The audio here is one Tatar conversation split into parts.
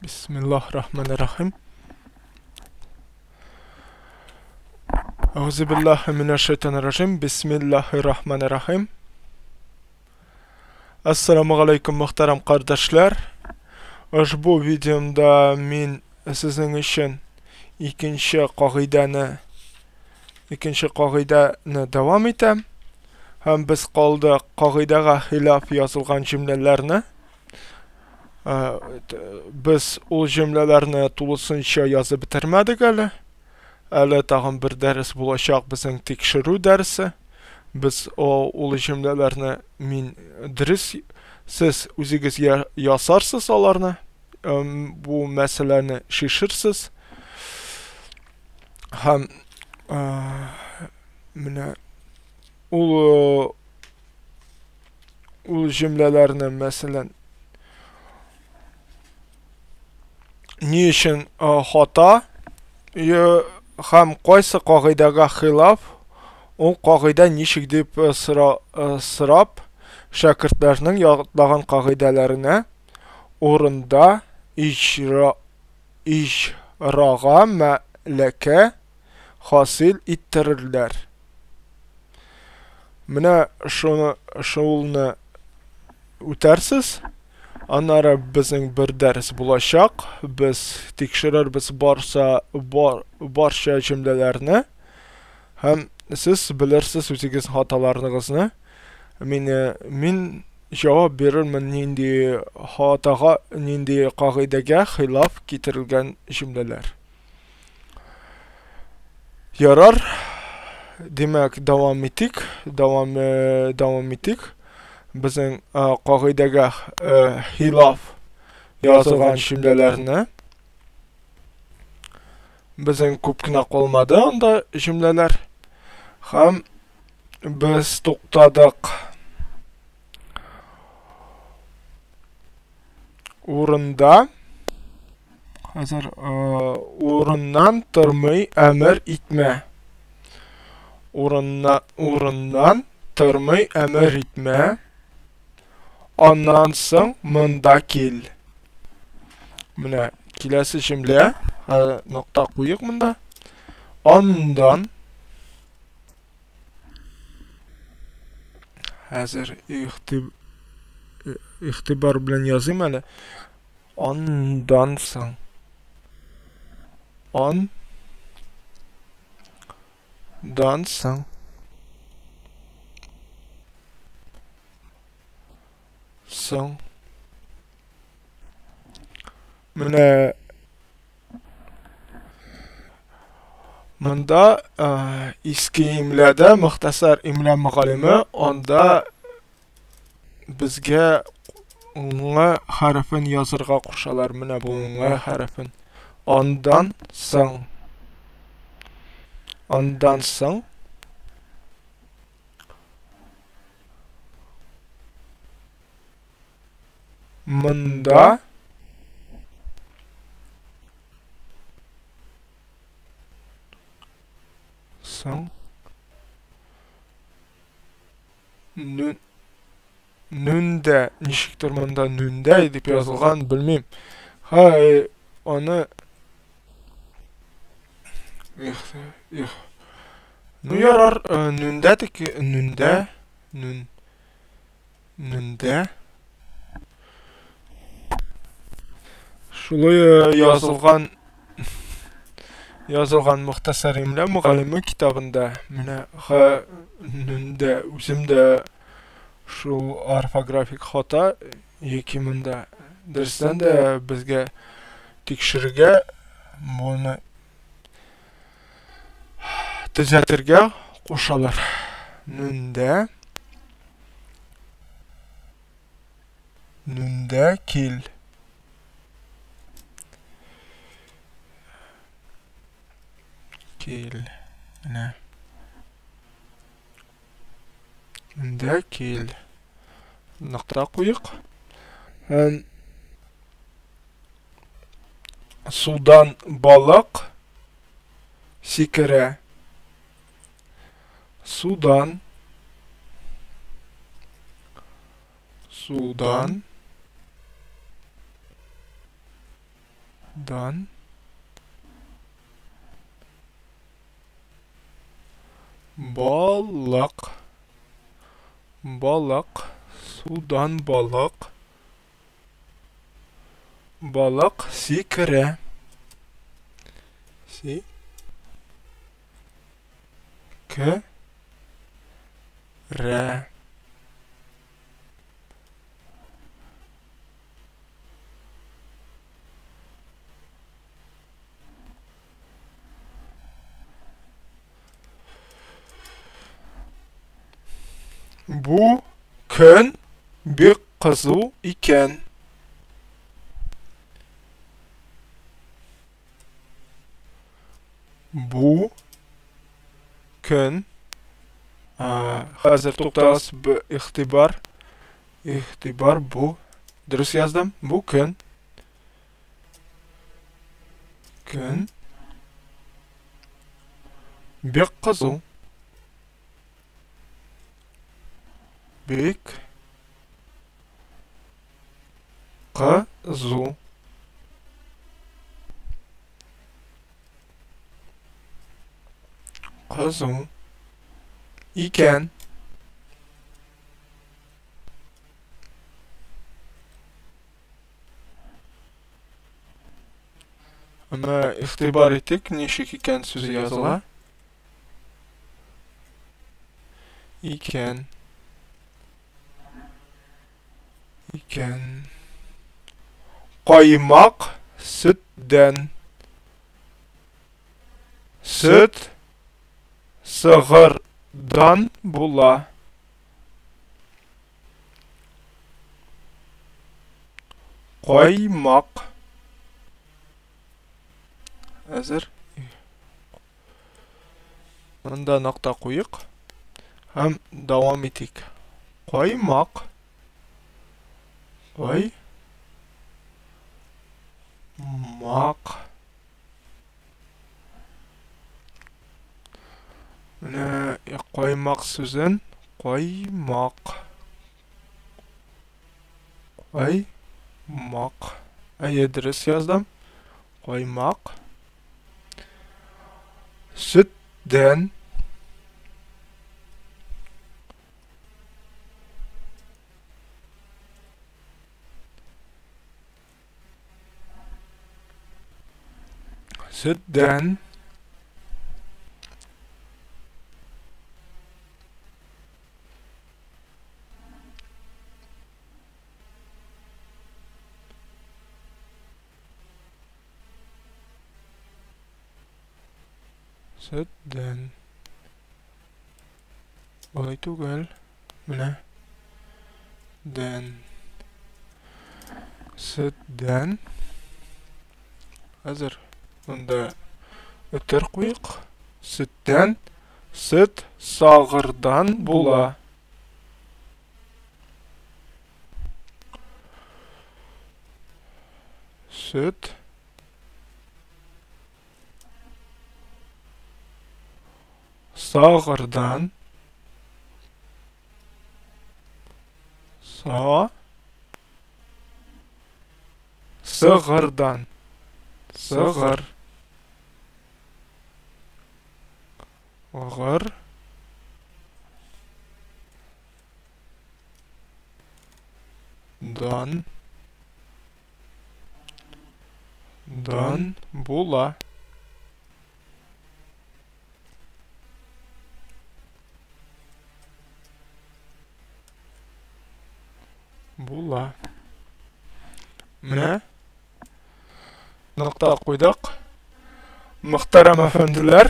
Bismillahirrahmanirrahim. Euzubillahimineşşeytanirracim. Bismillahirrahmanirrahim. Assalamu alaikum muhtaram kardeşler. Bu videomda men sizin için ikinci kaidani devam etem. Hem biz kaldı kaidaga hilaf yazılgan cümlelerini. Biz o cümlelerini tulusunca yazıp bitirmedik әле. Әле tağın bir ders bulacak bizim tekşirü dersi. Biz o cümlelerini min dürüst siz özünüz yazarsınız alarını. Bu meselelerini şişirsiniz. Hem mine o cümlelerini mesela niçin hata hem qaysı kaidaga xilaf o kaida nişik dip sırap şakirtlerinin yağıtlagan kaidalarına orunda icraga meleke hasil ittirirler. Mine şunu ütersiz. Anlara bizim bir ders bulacak. Biz tekşiririz barça cümlelerini. Hem siz bilirsiniz özünüz hatalarınızı. Min cevap verirmen nindi hataga, nindi kaidaga hilaf getirilgen cümleler. Yarar. Demek devam ettik. Bizim kaidaga hilaf yazılgan cümlelerini bizim köpkine olmadı onda cümleler. Hem biz to'xtadik o'rinda hazır o'rindan turmay emir etme. O'rindan turmay emir etme. Ondan so'ng munda kel. Mine kelasi cümle nokta qo'yib munda. Ondan hazır ihtibar bilan yazayım hele. Ondan so'ng mine munda eski imlada muxtasar imla muallimi onda bizga o'nga harfin yazırga qo'shalar. Mine bu o'nga harfin. Ondan so'ng munda so'ng nünde nişiktir munda nünde dip yazılgan bilmem. Onu nu yarar nündedik nünde şulay yazılgan muhtasar imla muallimi kitabında mine nünde özümde şu ortografik hata yekiminde dersten de bizge tekşirge bunu düzeltirge qo'shalar. Nünde kel. Ne? Nünde kel. Nokta qo'yik. Sudan balık sikire. Sudan dan balık, balık, sudan balık, balık sikre, sikre, bu gün bir kızı iken, bu gün hazır to'xtag'iz, bu ixtibar bu durust yazdım, bu gün bir kızı büyük kızı iken, ama ixtibar ettik, nechik ekan so'zi yozila, iken qaymoq sütden, süt sig'irdan bo'la, qaymoq hazır bunda nokta qo'yiq ham davom etik. Qaymoq mana qaymoq so'zin qaymoq durust yozdim, qaymoq sütden olay tugul, mana sütden hazır bunda öter qo'yiq, sütden, süt sag'irdan bo'la, süt sag'irdan sig'irdan bo'la, mana nokta qo'ydik. Muhtaram efendiler,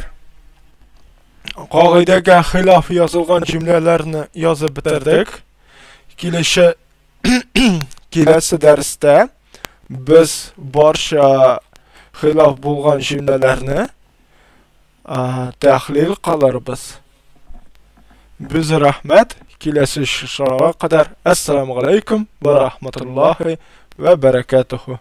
qoidaga xilof yozilgan jumlalarni yozib bitirdik. Kelasi darsda biz barcha xilof bo'lgan jumlalarni tahlil qilarmiz. Biz rahmat. Kelasi ishga qadar assalomu alaykum va rahmatullohi va barakatuhu.